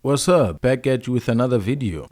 What's up? Back at you with another video.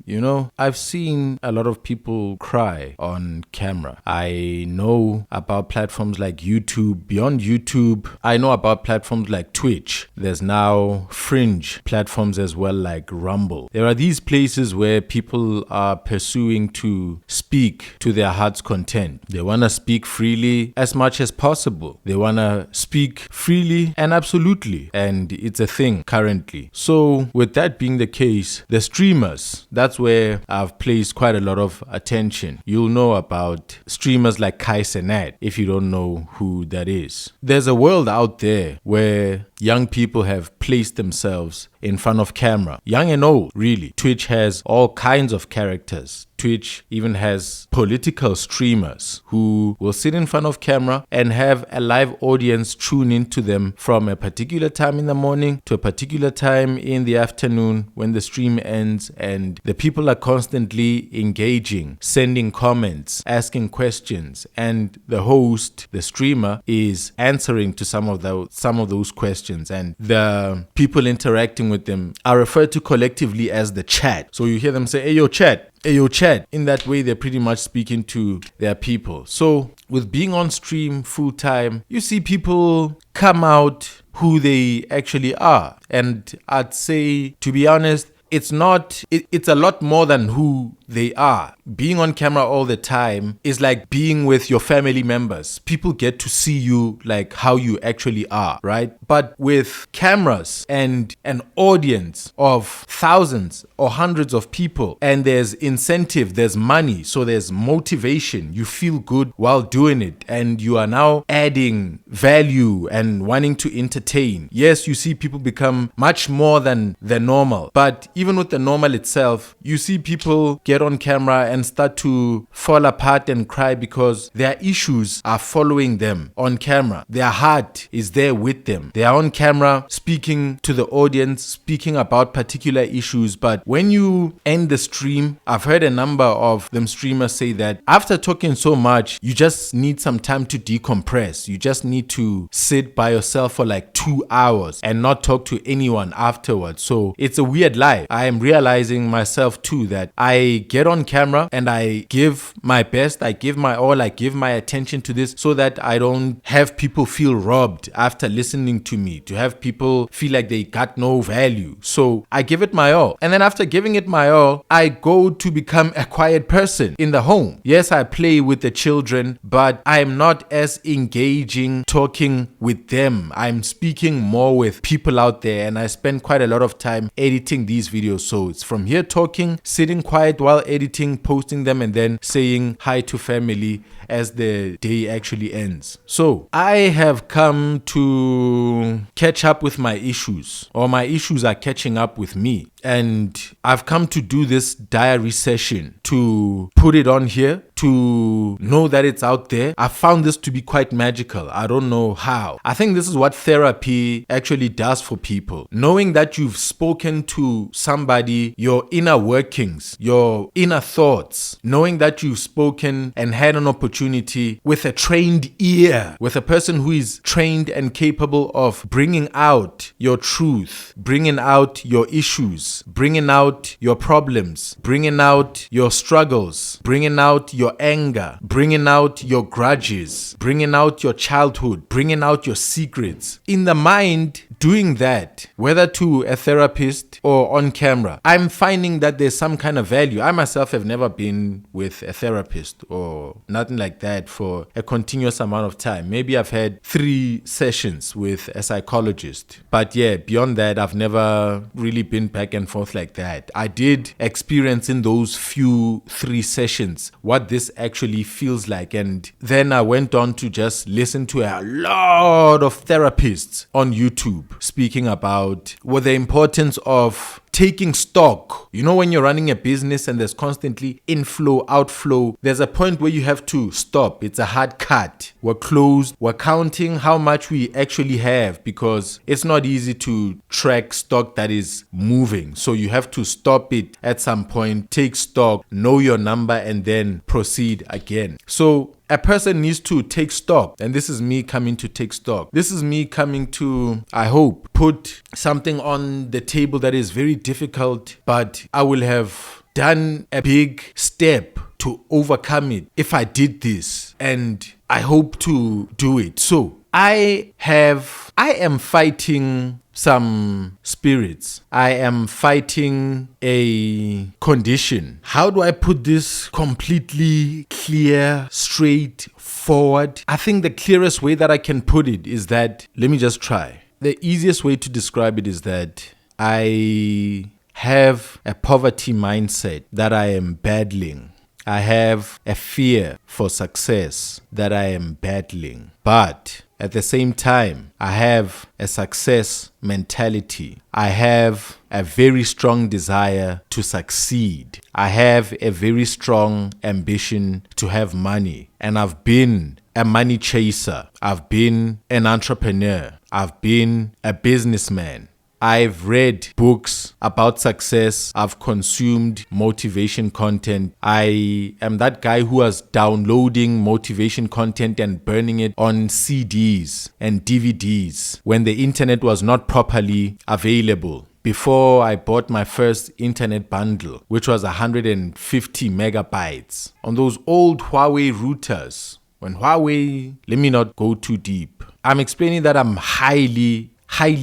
I've seen a lot of people cry on camera. I know about platforms like YouTube. Beyond YouTube, I know about platforms like Twitch. There's now fringe platforms as well, like Rumble. There are these places where people are pursuing to speak to their heart's content. They want to speak freely as much as possible. They want to speak freely and absolutely. And it's a thing currently. So with that being the case, the streamers, that's where I've placed quite a lot of attention. You'll know about streamers like Kai Cenat if you don't know who that is. There's a world out there where young people have placed themselves in front of camera, young and old, really. Twitch has all kinds of characters. Twitch even has political streamers who will sit in front of camera and have a live audience tune into them from a particular time in the morning to a particular time in the afternoon when the stream ends, and the people are constantly engaging, sending comments, asking questions, and the host, the streamer, is answering to some of those questions, and the people interacting with them are referred to collectively as the chat. So you hear them say, "Hey yo chat, hey yo chat." In that way, they're pretty much speaking to their people. So with being on stream full time, you see people come out who they actually are. And I'd say, to be honest, it's a lot more than who they are. Being on camera all the time is like being with your family members. People get to see you like how you actually are, right? But with cameras and an audience of thousands or hundreds of people, and there's incentive, there's money, so there's motivation. You feel good while doing it, and you are now adding value and wanting to entertain. Yes, you see people become much more than the normal, but even with the normal itself, you see people get on camera and start to fall apart and cry because their issues are following them on camera. Their heart is there with them. They are on camera speaking to the audience, speaking about particular issues. But when you end the stream, I've heard a number of them streamers say that after talking so much, you just need some time to decompress. You just need to sit by yourself for like 2 hours and not talk to anyone afterwards. So it's a weird life. I am realizing myself too that I get on camera and I give my best, I give my all, I give my attention to this so that I don't have people feel robbed after listening to me, to have people feel like they got no value. So I give it my all. And then after giving it my all, I go to become a quiet person in the home. Yes, I play with the children, but I'm not as engaging talking with them. I'm speaking more with people out there, and I spend quite a lot of time editing these videos. So it's from here talking, sitting quiet while editing, posting them, and then saying hi to family as the day actually ends. So I have come to catch up with my issues, or my issues are catching up with me. And I've come to do this diary session, to put it on here, to know that it's out there. I found this to be quite magical. I don't know how. I think this is what therapy actually does for people. Knowing that you've spoken to somebody, your inner workings, your inner thoughts, knowing that you've spoken and had an opportunity with a trained ear, with a person who is trained and capable of bringing out your truth, bringing out your issues, bringing out your problems, bringing out your struggles, bringing out your anger, bringing out your grudges, bringing out your childhood, bringing out your secrets. In the mind, doing that, whether to a therapist or on camera, I'm finding that there's some kind of value. I myself have never been with a therapist or nothing like that for a continuous amount of time. Maybe I've had 3 sessions with a psychologist. But yeah, beyond that, I've never really been back and forth like that. I did experience in those few 3 sessions what this actually feels like. And then I went on to just listen to a lot of therapists on YouTube speaking about the importance of taking stock. You know, when you're running a business and there's constantly inflow, outflow, there's a point where you have to stop. It's a hard cut. We're closed. We're counting how much we actually have because it's not easy to track stock that is moving. So you have to stop it at some point, take stock, know your number, and then proceed again. So a person needs to take stock. And this is me coming to take stock. This is me coming to, I hope, put something on the table that is very difficult, but I will have done a big step to overcome it if I did this, and I hope to do it. So I am fighting some spirits. I am fighting a condition. How do I put this completely clear, straightforward? I think the clearest way that I can put it is that, let me just try. The easiest way to describe it is that I have a poverty mindset that I am battling. I have a fear for success that I am battling. But at the same time, I have a success mentality. I have a very strong desire to succeed. I have a very strong ambition to have money. And I've been a money chaser. I've been an entrepreneur. I've been a businessman. I've read books about success. I've consumed motivation content. I am that guy who was downloading motivation content and burning it on CDs and DVDs when the internet was not properly available. Before I bought my first internet bundle, which was 150 megabytes on those old Huawei routers. When Huawei, let me not go too deep. I'm explaining that I'm highly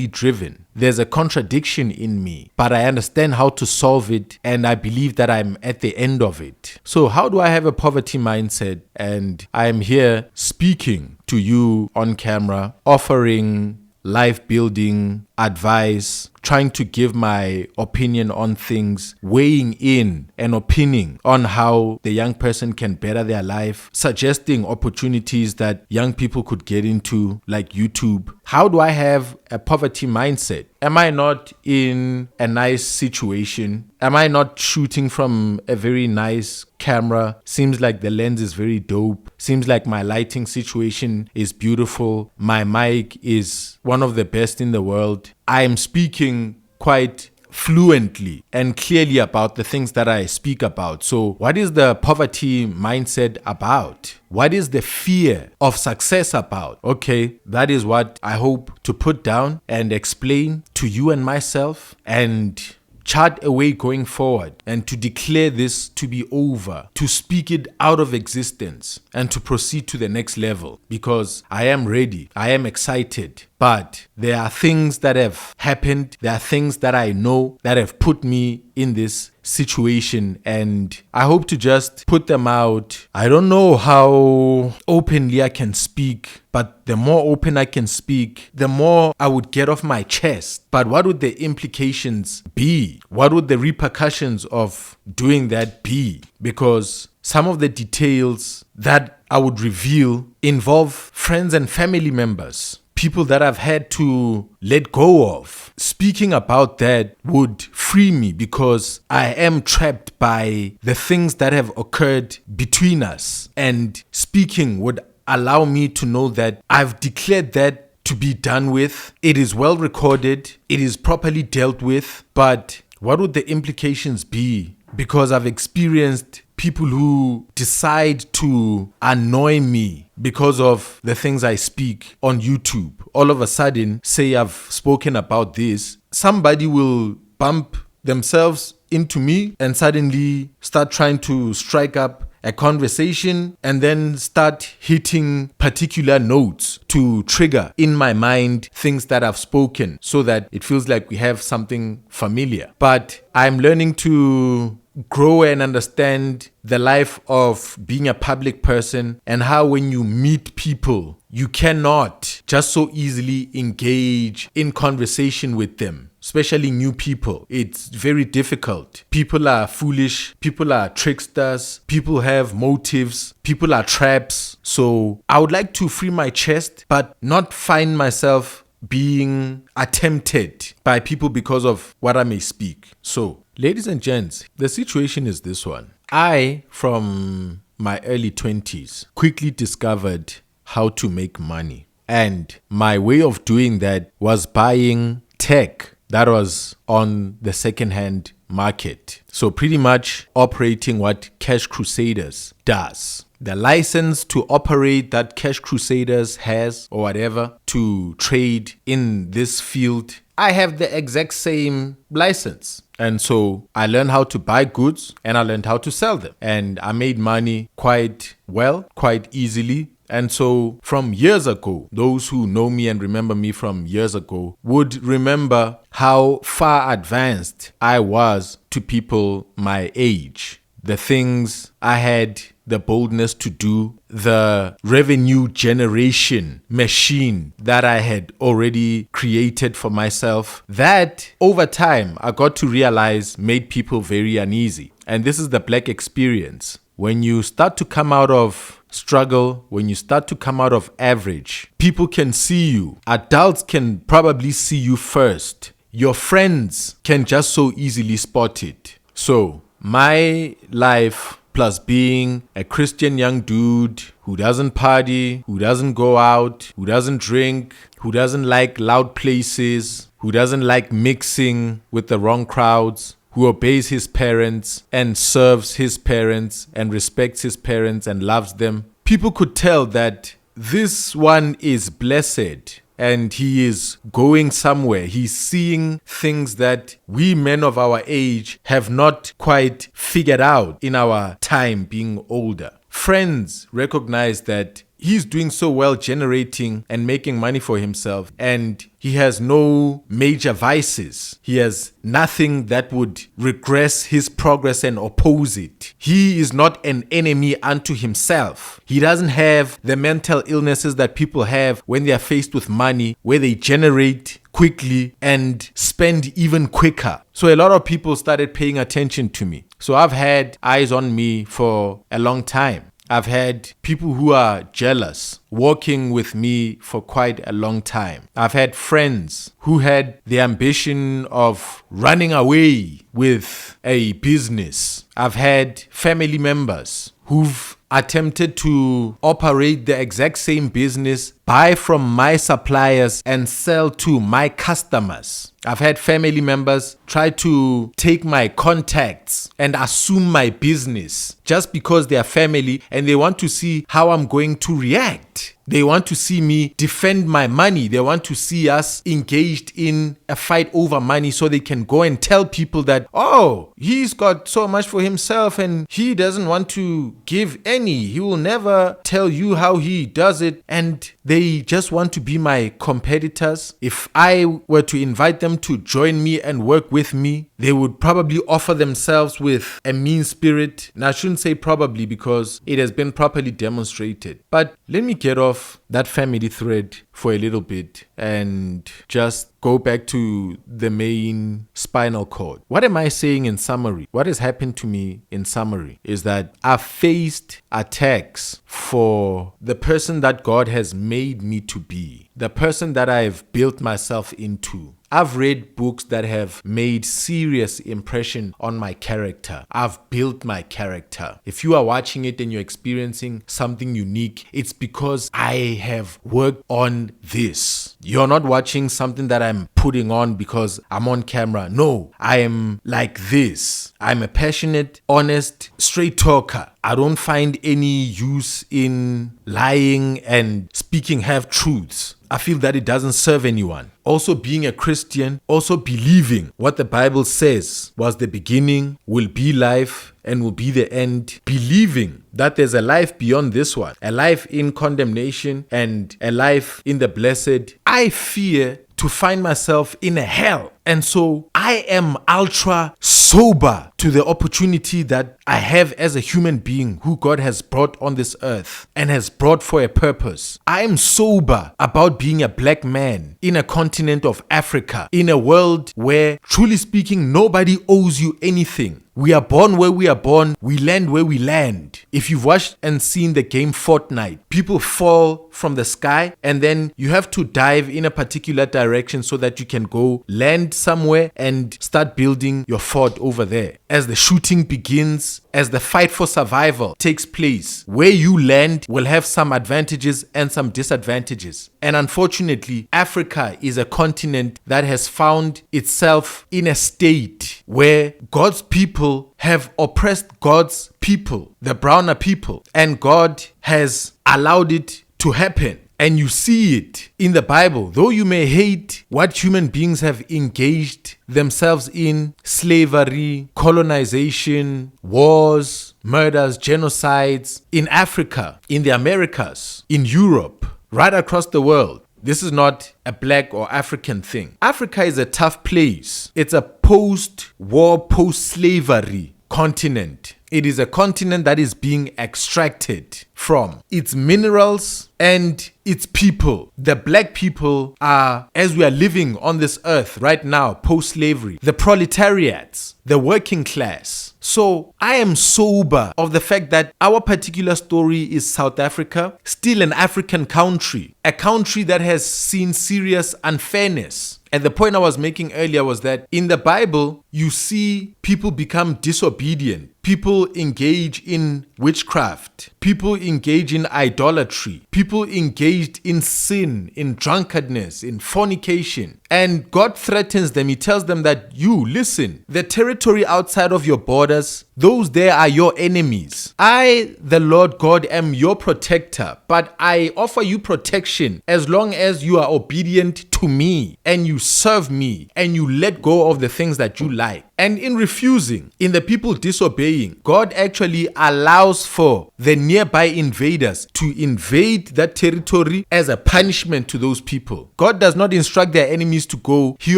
driven. There's a contradiction in me, but I understand how to solve it, and I believe that I'm at the end of it. So how do I have a poverty mindset? And I am here speaking to you on camera, offering life building advice, trying to give my opinion on things, weighing in and opining on how the young person can better their life, suggesting opportunities that young people could get into, like YouTube. How do I have a poverty mindset? Am I not in a nice situation? Am I not shooting from a very nice camera? Seems like the lens is very dope. Seems like my lighting situation is beautiful. My mic is one of the best in the world. I am speaking quite fluently and clearly about the things that I speak about. So what is the poverty mindset about? What is the fear of success about? Okay, that is what I hope to put down and explain to you and myself, and chart a way going forward, and to declare this to be over, to speak it out of existence, and to proceed to the next level, because I am ready, I am excited. But there are things that have happened, there are things that I know that have put me in this situation, and I hope to just put them out. I don't know how openly I can speak, but the more open I can speak, the more I would get off my chest. But what would the implications be? What would the repercussions of doing that be? Because some of the details that I would reveal involve friends and family members, people that I've had to let go of. Speaking about that would free me, because I am trapped by the things that have occurred between us. And speaking would allow me to know that I've declared that to be done with. It is well recorded. It is properly dealt with. But what would the implications be? Because I've experienced people who decide to annoy me because of the things I speak on YouTube. All of a sudden, say I've spoken about this, somebody will bump themselves into me and suddenly start trying to strike up a conversation, and then start hitting particular notes to trigger in my mind things that I've spoken, so that it feels like we have something familiar. But I'm learning to grow and understand the life of being a public person, and how when you meet people, you cannot just so easily engage in conversation with them, especially new people. It's very difficult. People are foolish. People are tricksters. People have motives. People are traps. So I would like to free my chest, but not find myself being attempted by people because of what I may speak. So, ladies and gents, the situation is this one. I, from my early 20s, quickly discovered how to make money. And my way of doing that was buying tech that was on the second-hand market. So pretty much operating what Cash Crusaders does. the license to operate that Cash Crusaders has or whatever to trade in this field, I have the exact same license. And so I learned how to buy goods and I learned how to sell them. And I made money quite well, quite easily. And so from years ago, those who know me and remember me from years ago would remember how far advanced I was to people my age. The things I had the boldness to do, the revenue generation machine that I had already created for myself, that over time I got to realize made people very uneasy. And this is the black experience. When you start to come out of struggle, when you start to come out of average, people can see you. Adults can probably see you first. Your friends can just so easily spot it. So my life, plus being a Christian young dude who doesn't party, who doesn't go out, who doesn't drink, who doesn't like loud places, who doesn't like mixing with the wrong crowds, who obeys his parents and serves his parents and respects his parents and loves them. People could tell that this one is blessed and he is going somewhere. He's seeing things that we men of our age have not quite figured out in our time being older. Friends recognize that he's doing so well generating and making money for himself, and he has no major vices. He has nothing that would regress his progress and oppose it. He is not an enemy unto himself. He doesn't have the mental illnesses that people have when they are faced with money, where they generate quickly and spend even quicker. So a lot of people started paying attention to me. So I've had eyes on me for a long time. I've had people who are jealous working with me for quite a long time. I've had friends who had the ambition of running away with a business. I've had family members who've attempted to operate the exact same business, buy from my suppliers and sell to my customers. I've had family members try to take my contacts and assume my business just because they are family and they want to see how I'm going to react. They want to see me defend my money. They want to see us engaged in a fight over money so they can go and tell people that, oh, he's got so much for himself and he doesn't want to give any. He will never tell you how he does it. And they just want to be my competitors. If I were to invite them to join me and work with me, they would probably offer themselves with a mean spirit. And I shouldn't say probably because it has been properly demonstrated. But let me get off that family thread for a little bit and just go back to the main spinal cord. What am I saying in summary? What has happened to me in summary is that I've faced attacks for the person that God has made me to be, the person that I've built myself into. I've read books that have made serious impression on my character. I've built my character. If you are watching it and you're experiencing something unique, it's because I have worked on this. You're not watching something that I'm putting on because I'm on camera. No, I am like this. I'm a passionate, honest, straight talker. I don't find any use in lying and speaking half-truths. I feel that it doesn't serve anyone. Also being a Christian, also believing what the Bible says was the beginning, will be life, and will be the end. Believing that there's a life beyond this one, a life in condemnation and a life in the blessed. I fear to find myself in a hell. And so I am ultra sober to the opportunity that I have as a human being who God has brought on this earth and has brought for a purpose. I am sober about being a black man in a continent of Africa, in a world where, truly speaking, nobody owes you anything. We are born where we are born. We land where we land. If you've watched and seen the game Fortnite, people fall from the sky and then you have to dive in a particular direction so that you can go land somewhere and start building your fort over there. As the shooting begins, place as the fight for survival takes place. Where you land will have some advantages and some disadvantages. And unfortunately, Africa is a continent that has found itself in a state where God's people have oppressed God's people, the browner people, and God has allowed it to happen. And you see it in the Bible. Though you may hate what human beings have engaged themselves in, slavery, colonization, wars, murders, genocides, in Africa, in the Americas, in Europe, right across the world. This is not a black or African thing. Africa is a tough place. It's a post-war, post-slavery continent. It is a continent that is being extracted from its minerals and its people. The black people are, as we are living on this earth right now, post-slavery, the proletariats, the working class. So I am sober of the fact that our particular story is South Africa, still an African country, a country that has seen serious unfairness. And the point I was making earlier was that in the Bible, you see people become disobedient. People engage in witchcraft. People engage in idolatry. People engaged in sin, in drunkenness, in fornication. And God threatens them. He tells them that listen, the territory outside of your borders, those there are your enemies. I, the Lord God, am your protector, but I offer you protection as long as you are obedient to me and you serve me and you let go of the things that you like. And in refusing, in the people disobeying, God actually allows for the nearby invaders to invade that territory as a punishment to those people. God does not instruct their enemies to go. He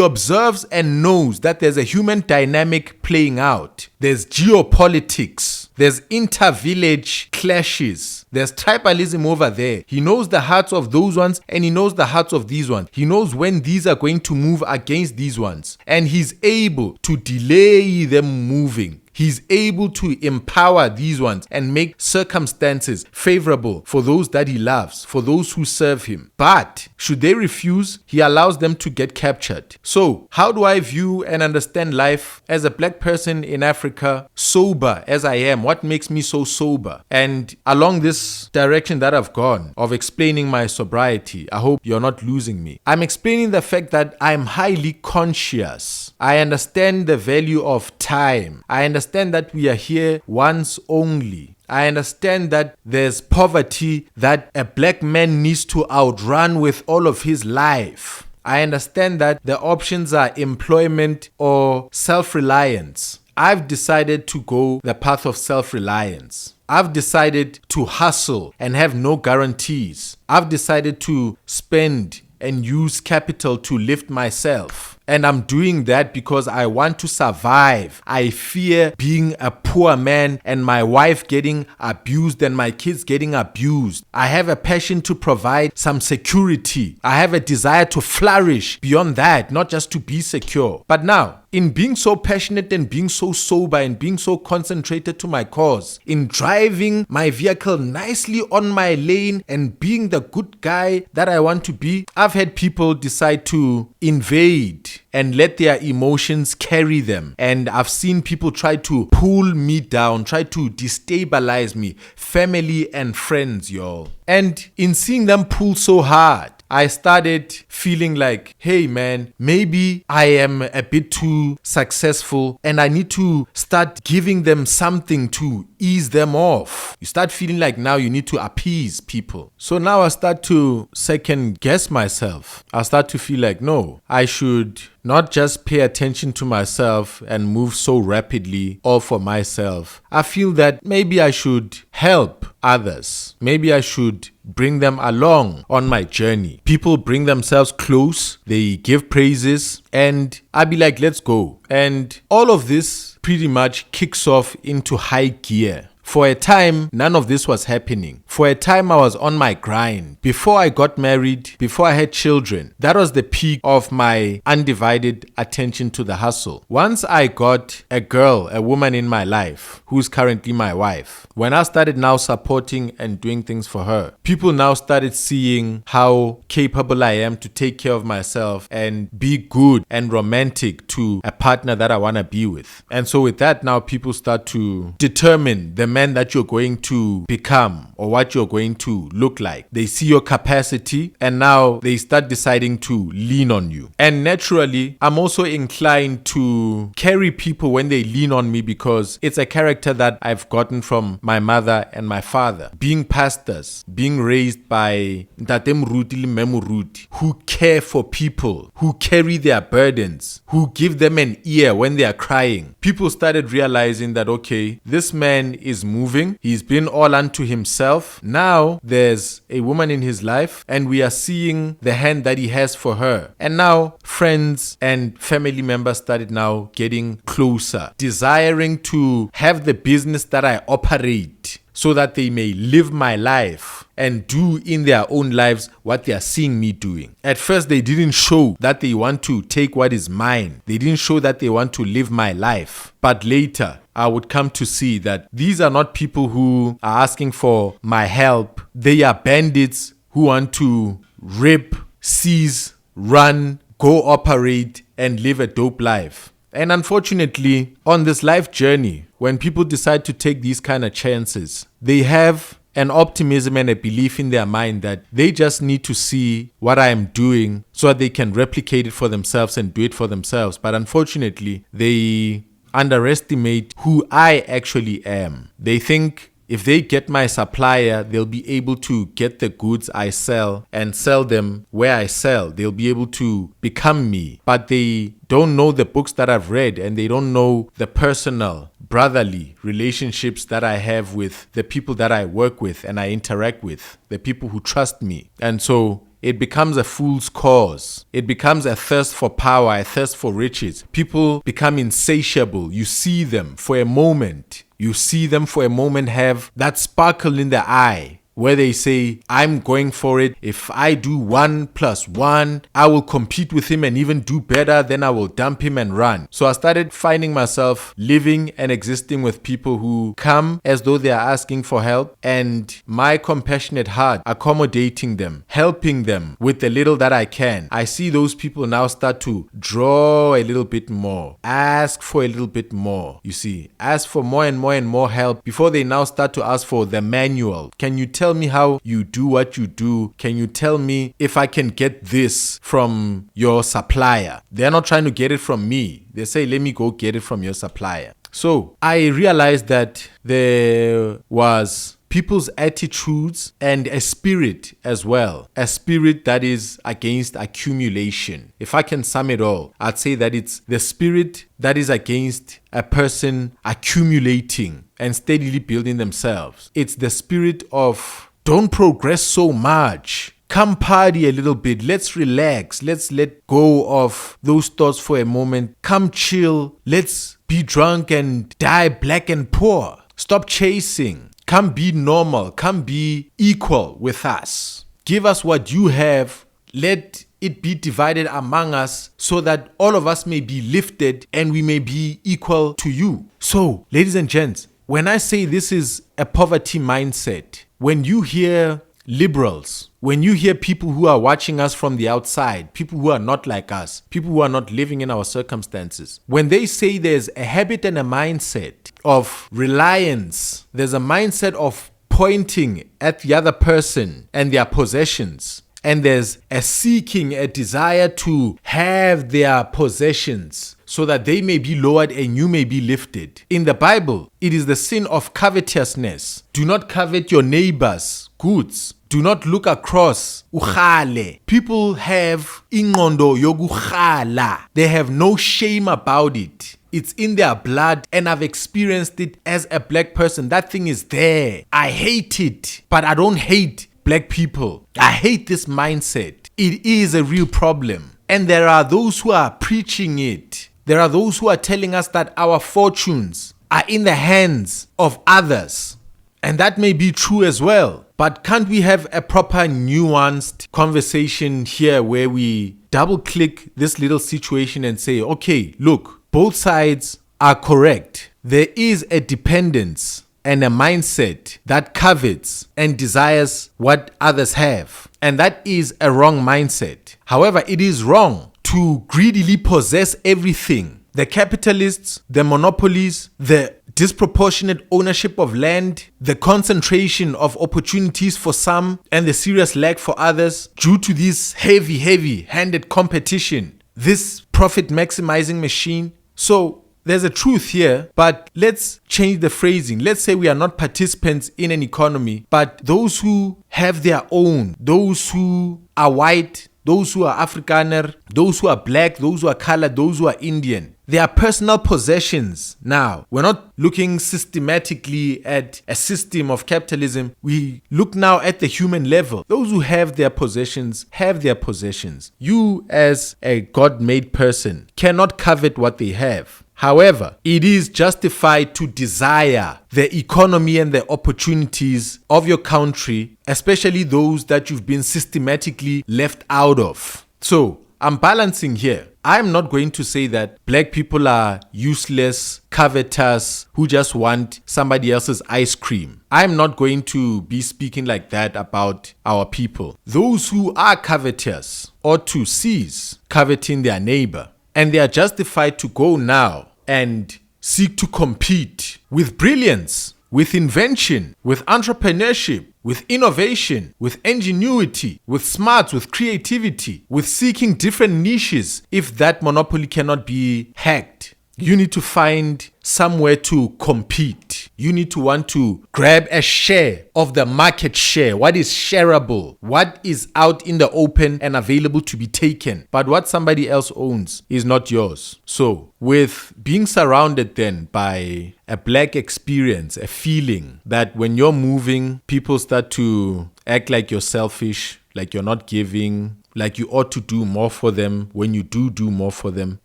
observes and knows that there's a human dynamic playing out. There's geopolitics. There's inter-village clashes. There's tribalism over there. He knows the hearts of those ones and he knows the hearts of these ones. He knows when these are going to move against these ones. And he's able to delay them moving. He's able to empower these ones and make circumstances favorable for those that he loves, for those who serve him. But should they refuse, he allows them to get captured. So how do I view and understand life as a black person in Africa, sober as I am? What makes me so sober? And along this direction that I've gone of explaining my sobriety, I hope you're not losing me. I'm explaining the fact that I'm highly conscious. I understand the value of time. I understand that we are here once only. I understand that there's poverty that a black man needs to outrun with all of his life. I understand that the options are employment or self-reliance. I've decided to go the path of self-reliance. I've decided to hustle and have no guarantees. I've decided to spend and use capital to lift myself. And I'm doing that because I want to survive. I fear being a poor man and my wife getting abused and my kids getting abused. I have a passion to provide some security. I have a desire to flourish beyond that, not just to be secure. But now, in being so passionate and being so sober and being so concentrated to my cause, in driving my vehicle nicely on my lane and being the good guy that I want to be, I've had people decide to invade and let their emotions carry them. And I've seen people try to pull me down, try to destabilize me, family and friends, y'all. And in seeing them pull so hard, I started feeling like, hey man, maybe I am a bit too successful and I need to start giving them something to ease them off. You start feeling like now you need to appease people. So now I start to second guess myself. I start to feel like, no, I should not just pay attention to myself and move so rapidly all for myself. I feel that maybe I should help others. Maybe I should bring them along on my journey. People bring themselves close, they give praises, and I be like, let's go. And all of this pretty much kicks off into high gear For a time, none of this was happening. For a time, I was on my grind. Before I got married, before I had children, that was the peak of my undivided attention to the hustle. Once I got a woman in my life, who's currently my wife, when I started now supporting and doing things for her, people now started seeing how capable I am to take care of myself and be good and romantic to a partner that I want to be with. And so with that, now people start to determine the man that you're going to become or what you're going to look like. They see your capacity and now they start deciding to lean on you. And naturally, I'm also inclined to carry people when they lean on me because it's a character that I've gotten from my mother and my father. Being pastors, being raised by Ntate Moruti le Mme Moruti, who care for people, who carry their burdens, who give them an ear when they are crying. People started realizing that, okay, this man is moving. He's been all unto himself. Now there's a woman in his life and we are seeing the hand that he has for her. And now friends and family members started now getting closer, desiring to have the business that I operate so that they may live my life and do in their own lives what they are seeing me doing. At first, they didn't show that they want to take what is mine. They didn't show that they want to live my life. But later, I would come to see that these are not people who are asking for my help. They are bandits who want to rip, seize, run, go operate, and live a dope life. And unfortunately, on this life journey, when people decide to take these kind of chances, they have an optimism and a belief in their mind that they just need to see what I am doing so that they can replicate it for themselves and do it for themselves. But unfortunately, they underestimate who I actually am. They think if they get my supplier, they'll be able to get the goods I sell and sell them where I sell. They'll be able to become me. But they don't know the books that I've read and they don't know the personal, brotherly relationships that I have with the people that I work with and I interact with, the people who trust me. And so it becomes a fool's cause. It becomes a thirst for power, a thirst for riches. People become insatiable. You see them for a moment. You see them for a moment have that sparkle in their eye where they say, I'm going for it. If I do 1 + 1, I will compete with him and even do better. Then I will dump him and run. So I started finding myself living and existing with people who come as though they are asking for help, and my compassionate heart accommodating them, helping them with the little that I can. I see those people now start to draw a little bit more, ask for a little bit more. You see, ask for more and more and more help before they now start to ask for the manual. Can you tell me how you do what you do? Can you tell me if I can get this from your supplier? They're not trying to get it from me. They say, let me go get it from your supplier. So I realized that there was people's attitudes and a spirit as well. A spirit that is against accumulation. If I can sum it all, I'd say that it's the spirit that is against a person accumulating and steadily building themselves. It's the spirit of don't progress so much. Come party a little bit. Let's relax. Let's let go of those thoughts for a moment. Come chill. Let's be drunk and die black and poor. Stop chasing. Come be normal. Come be equal with us. Give us what you have. Let it be divided among us so that all of us may be lifted and we may be equal to you. So, ladies and gents, when I say this is a poverty mindset, when you hear liberals, when you hear people who are watching us from the outside, people who are not like us, people who are not living in our circumstances, when they say there's a habit and a mindset of reliance, there's a mindset of pointing at the other person and their possessions, and there's a seeking, a desire to have their possessions so that they may be lowered and you may be lifted. In the Bible, it is the sin of covetousness. Do not covet your neighbor's goods. Do not look across. Ukhale. People have ingqondo yokukhala. They have no shame about it. It's in their blood, and I've experienced it as a black person. That thing is there. I hate it, but I don't hate black people. I hate this mindset. It is a real problem. And there are those who are preaching it. There are those who are telling us that our fortunes are in the hands of others. And that may be true as well. But can't we have a proper nuanced conversation here where we double click this little situation and say, okay, look, both sides are correct. There is a dependence and a mindset that covets and desires what others have. And that is a wrong mindset. However, it is wrong to greedily possess everything. The capitalists, the monopolies, the disproportionate ownership of land, the concentration of opportunities for some, and the serious lack for others due to this heavy-handed competition, this profit-maximizing machine. So there's a truth here, but let's change the phrasing. Let's say we are not participants in an economy, but those who have their own, those who are white, those who are Afrikaner, those who are black, those who are colored, those who are Indian. They are personal possessions now. We're not looking systematically at a system of capitalism. We look now at the human level. Those who have their possessions have their possessions. You, as a God-made person, cannot covet what they have. However, it is justified to desire the economy and the opportunities of your country, especially those that you've been systematically left out of. So, I'm balancing here. I'm not going to say that black people are useless, covetous, who just want somebody else's ice cream. I'm not going to be speaking like that about our people. Those who are covetous ought to cease coveting their neighbor. And they are justified to go now and seek to compete with brilliance, with invention, with entrepreneurship, with innovation, with ingenuity, with smarts, with creativity, with seeking different niches. If that monopoly cannot be hacked, you need to find somewhere to compete. You need to want to grab a share of the market share. What is shareable? What is out in the open and available to be taken? But what somebody else owns is not yours. So, with being surrounded then by a black experience, a feeling that when you're moving, people start to act like you're selfish, like you're not giving, like you ought to do more for them. When you do more for them.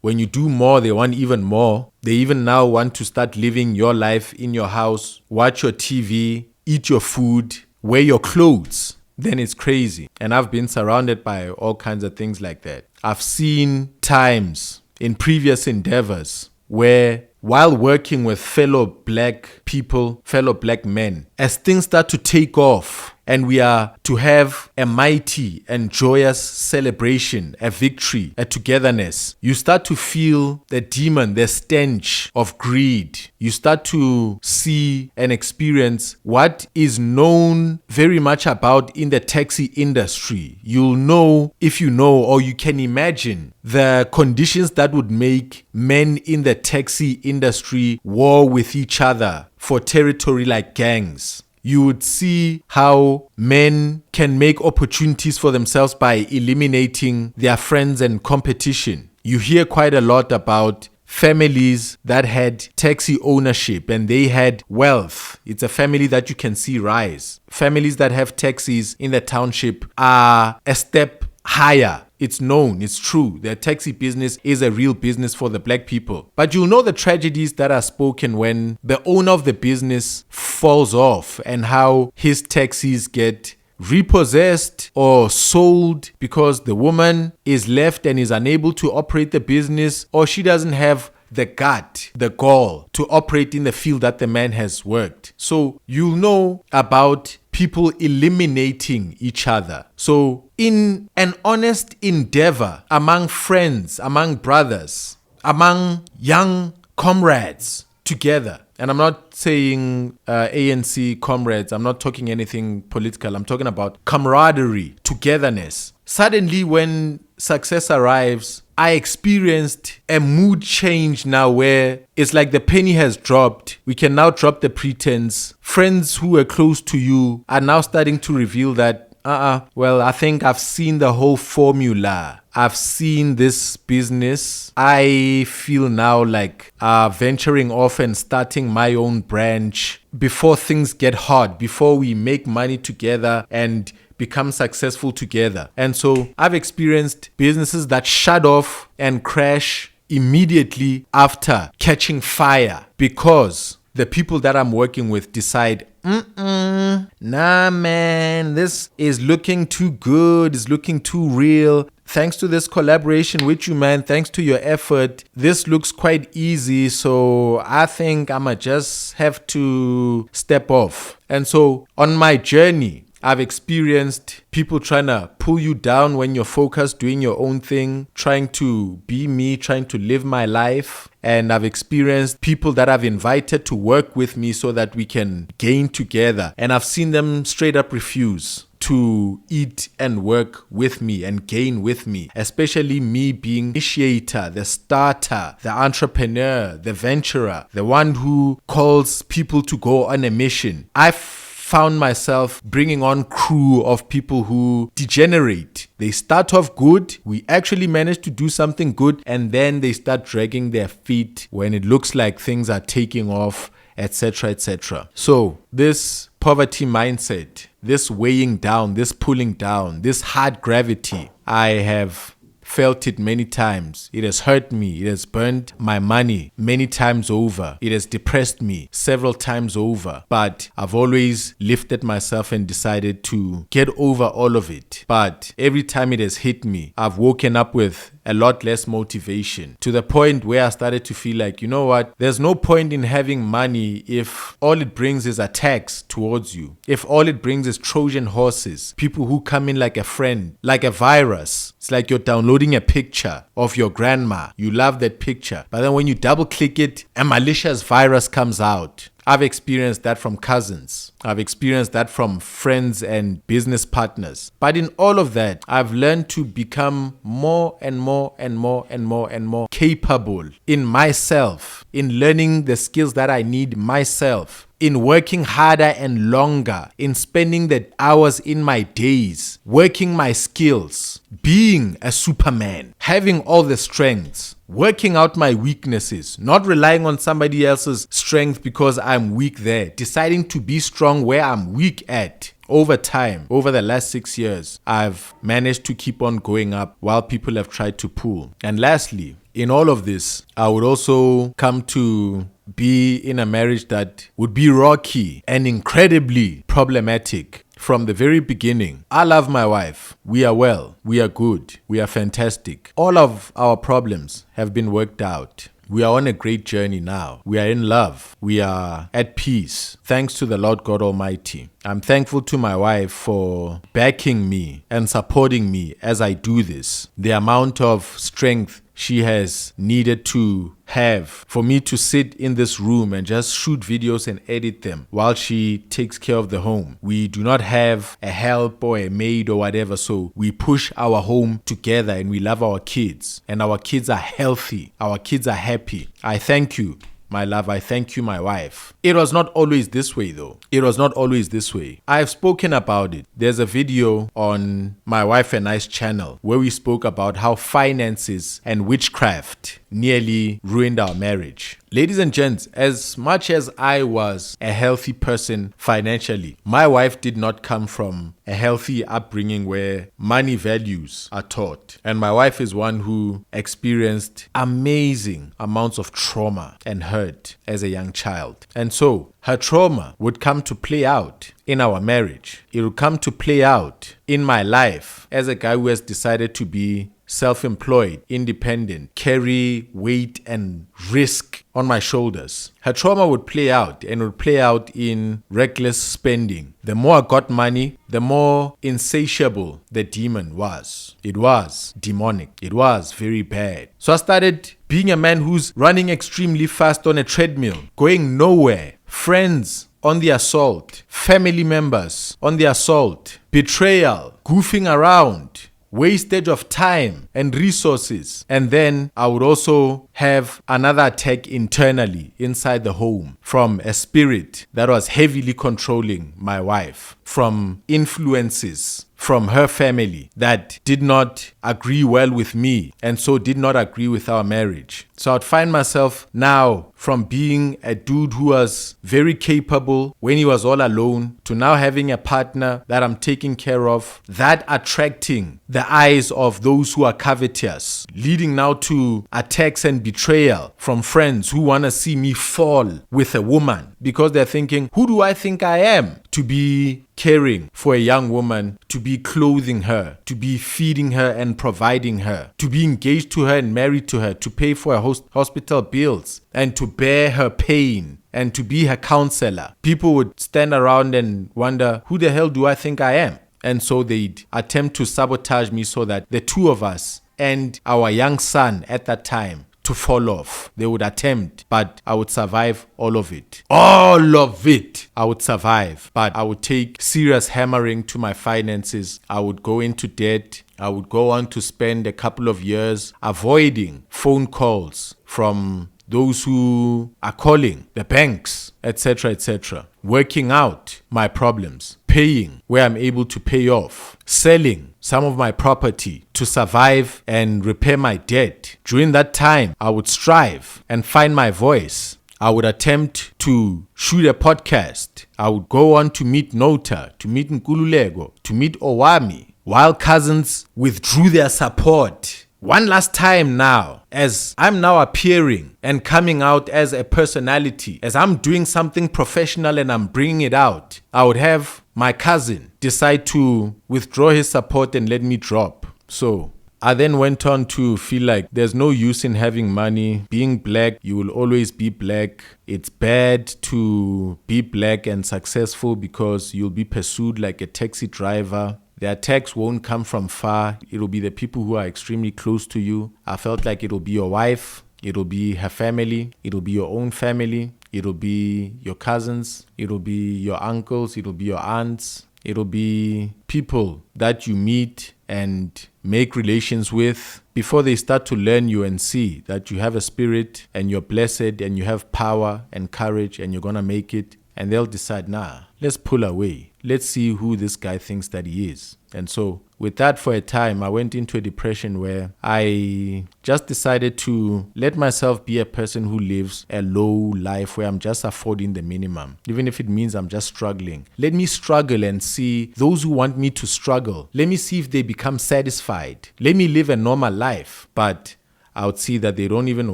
When you do more, they want even more. They even now want to start living your life in your house, watch your TV, eat your food, wear your clothes. Then it's crazy. And I've been surrounded by all kinds of things like that. I've seen times in previous endeavors where while working with fellow black people, fellow black men, as things start to take off and we are to have a mighty and joyous celebration, a victory, a togetherness, you start to feel the demon, the stench of greed. You start to see and experience what is known very much about in the taxi industry. You'll know if you know, or you can imagine the conditions that would make men in the taxi industry war with each other for territory like gangs. You would see how men can make opportunities for themselves by eliminating their friends and competition. You hear quite a lot about families that had taxi ownership and they had wealth. It's a family that you can see rise. Families that have taxis in the township are a step higher. It's known, it's true. The taxi business is a real business for the black people. But you'll know the tragedies that are spoken when the owner of the business falls off and how his taxis get repossessed or sold because the woman is left and is unable to operate the business, or she doesn't have the gut, the gall to operate in the field that the man has worked. So you'll know about people eliminating each other. So in an honest endeavor among friends, among brothers, among young comrades together, and I'm not saying ANC comrades, I'm not talking anything political, I'm talking about camaraderie, togetherness. Suddenly when success arrives, I experienced a mood change now where it's like the penny has dropped. We can now drop the pretense. Friends who were close to you are now starting to reveal that, well, I think I've seen the whole formula. I've seen this business. I feel now like venturing off and starting my own branch before things get hard, before we make money together and become successful together. And so I've experienced businesses that shut off and crash immediately after catching fire because the people that I'm working with decide, nah, man, this is looking too good, it's looking too real. Thanks to this collaboration with you, man, thanks to your effort, this looks quite easy. So I think I'ma just have to step off. And so on my journey, I've experienced people trying to pull you down when you're focused, doing your own thing, trying to be me, trying to live my life. And I've experienced people that I've invited to work with me so that we can gain together. And I've seen them straight up refuse to eat and work with me and gain with me, especially me being the initiator, the starter, the entrepreneur, the venturer, the one who calls people to go on a mission. I've found myself bringing on crew of people who degenerate. They start off good, we actually manage to do something good, and then they start dragging their feet when it looks like things are taking off, etc., etc. So this poverty mindset, this weighing down, this pulling down, this hard gravity, I have felt it many times. It has hurt me. It has burned my money many times over. It has depressed me several times over. But I've always lifted myself and decided to get over all of it. But every time it has hit me, I've woken up with a lot less motivation, to the point where I started to feel like, you know what, there's no point in having money if all it brings is attacks towards you, if all it brings is Trojan horses, people who come in like a friend, like a virus. It's like you're downloading a picture of your grandma, you love that picture, but then when you double click it, a malicious virus comes out. I've experienced that from cousins. I've experienced that from friends and business partners. But in all of that, I've learned to become more and more and more and more and more capable in myself, in learning the skills that I need myself, in working harder and longer, in spending the hours in my days, working my skills, being a superman, having all the strengths, working out my weaknesses, not relying on somebody else's strength because I'm weak there, deciding to be strong where I'm weak at. Over time, over the last 6 years, I've managed to keep on going up while people have tried to pull. And lastly, in all of this, I would also come to be in a marriage that would be rocky and incredibly problematic. From the very beginning, I love my wife. We are well. We are good. We are fantastic. All of our problems have been worked out. We are on a great journey now. We are in love. We are at peace. Thanks to the Lord God Almighty. I'm thankful to my wife for backing me and supporting me as I do this. The amount of strength she has needed to have for me to sit in this room and just shoot videos and edit them while she takes care of the home. We do not have a help or a maid or whatever, so we push our home together and we love our kids, and our kids are healthy. Our kids are happy. I thank you, my love. I thank you, my wife. It was not always this way though. It was not always this way. I have spoken about it. There's a video on my wife and I's channel where we spoke about how finances and witchcraft nearly ruined our marriage. Ladies and gents, as much as I was a healthy person financially, my wife did not come from a healthy upbringing where money values are taught. And my wife is one who experienced amazing amounts of trauma and hurt as a young child. And so her trauma would come to play out in our marriage. It would come to play out in my life as a guy who has decided to be self-employed, independent, carry weight and risk on my shoulders. Her trauma would play out, and would play out in reckless spending. The more I got money, the more insatiable the demon was. It was demonic. It was very bad. So I started being a man who's running extremely fast on a treadmill, going nowhere. Friends on the assault, family members on the assault, betrayal, goofing around, wastage of time and resources. And then I would also have another attack internally inside the home from a spirit that was heavily controlling my wife, from influences from her family that did not agree well with me and so did not agree with our marriage. So I'd find myself now from being a dude who was very capable when he was all alone to now having a partner that I'm taking care of, that attracting the eyes of those who are covetous, leading now to attacks and betrayal from friends who want to see me fall with a woman because they're thinking, who do I think I am to be caring for a young woman, to be clothing her, to be feeding her and providing her, to be engaged to her and married to her, to pay for her hospital bills and to bear her pain and to be her counselor. People would stand around and wonder, who the hell do I think I am? And so they'd attempt to sabotage me so that the two of us and our young son at that time to fall off. They would attempt, but I would survive all of it. All of it I would survive, but I would take serious hammering to my finances. I would go into debt. I would go on to spend a couple of years avoiding phone calls from those who are calling, the banks, etc., etc., working out my problems, paying where I'm able to pay off, selling some of my property to survive and repair my debt. During that time, I would strive and find my voice. I would attempt to shoot a podcast. I would go on to meet Nota, to meet Nkululeko, to meet Owami, while cousins withdrew their support. One last time now, as I'm now appearing and coming out as a personality, as I'm doing something professional and I'm bringing it out, I would have my cousin decide to withdraw his support and let me drop. So I then went on to feel like there's no use in having money. Being black, you will always be black. It's bad to be black and successful because you'll be pursued like a taxi driver. The attacks won't come from far. It'll be the people who are extremely close to you. I felt like it'll be your wife. It'll be her family. It'll be your own family. It'll be your cousins. It'll be your uncles. It'll be your aunts. It'll be people that you meet and make relations with before they start to learn you and see that you have a spirit and you're blessed and you have power and courage and you're going to make it. And they'll decide, nah, let's pull away. Let's see who this guy thinks that he is. And so with that, for a time, I went into a depression where I just decided to let myself be a person who lives a low life where I'm just affording the minimum. Even if it means I'm just struggling. Let me struggle and see those who want me to struggle. Let me see if they become satisfied. Let me live a normal life. But I would see that they don't even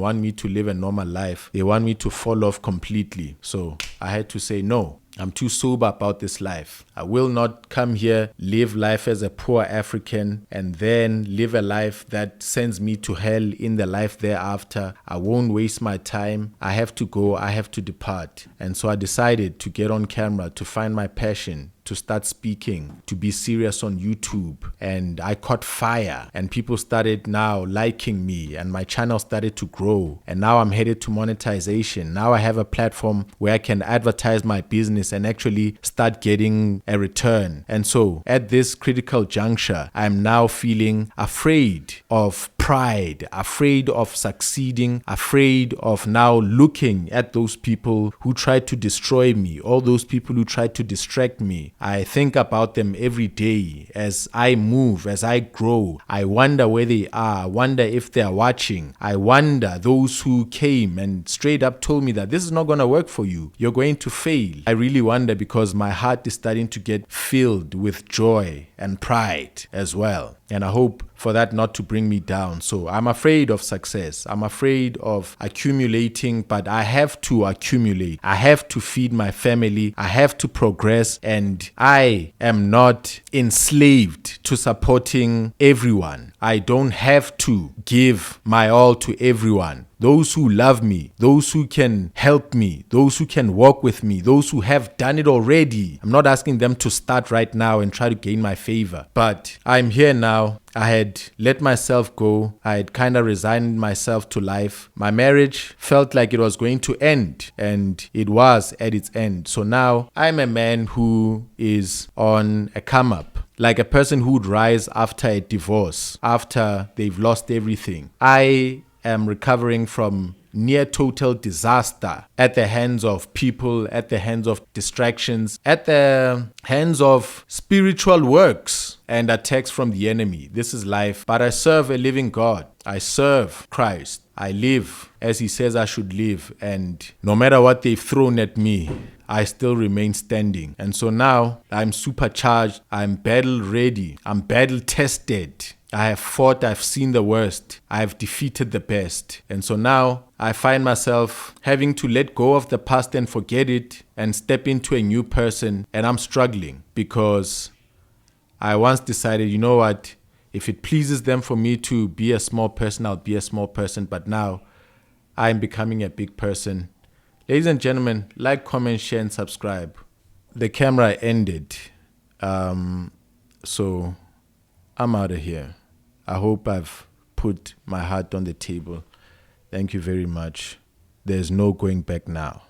want me to live a normal life. They want me to fall off completely. So I had to say, no, I'm too sober about this life. I will not come here, live life as a poor African, and then live a life that sends me to hell in the life thereafter. I won't waste my time. I have to go. I have to depart. And so I decided to get on camera, to find my passion, to start speaking, to be serious on YouTube. And I caught fire and people started now liking me and my channel started to grow. And now I'm headed to monetization. Now I have a platform where I can advertise my business and actually start getting a return. And so at this critical juncture, I'm now feeling afraid of pride, afraid of succeeding, afraid of now looking at those people who tried to destroy me, all those people who tried to distract me. I think about them every day as I move, as I grow. I wonder where they are. I wonder if they're watching. I wonder those who came and straight up told me that this is not going to work for you. You're going to fail. I really wonder because my heart is starting to get filled with joy and pride as well. And I hope for that not to bring me down. So I'm afraid of success. I'm afraid of accumulating, but I have to accumulate. I have to feed my family. I have to progress. And I am not enslaved to supporting everyone. I don't have to give my all to everyone. Those who love me, those who can help me, those who can walk with me, those who have done it already. I'm not asking them to start right now and try to gain my favor. But I'm here now. I had let myself go. I had kind of resigned myself to life. My marriage felt like it was going to end, and it was at its end. So now I'm a man who is on a come up, like a person who would rise after a divorce, after they've lost everything. I am recovering from near total disaster at the hands of people, at the hands of distractions, at the hands of spiritual works and attacks from the enemy. This is life. But I serve a living God. I serve Christ. I live as he says I should live. And no matter what they've thrown at me, I still remain standing. And so now I'm supercharged. I'm battle ready. I'm battle tested. I have fought. I've seen the worst. I've defeated the best. And so now I find myself having to let go of the past and forget it and step into a new person. And I'm struggling because I once decided, you know what? If it pleases them for me to be a small person, I'll be a small person. But now I'm becoming a big person. Ladies and gentlemen, like, comment, share, and subscribe. The camera ended. So I'm out of here. I hope I've put my heart on the table. Thank you very much. There's no going back now.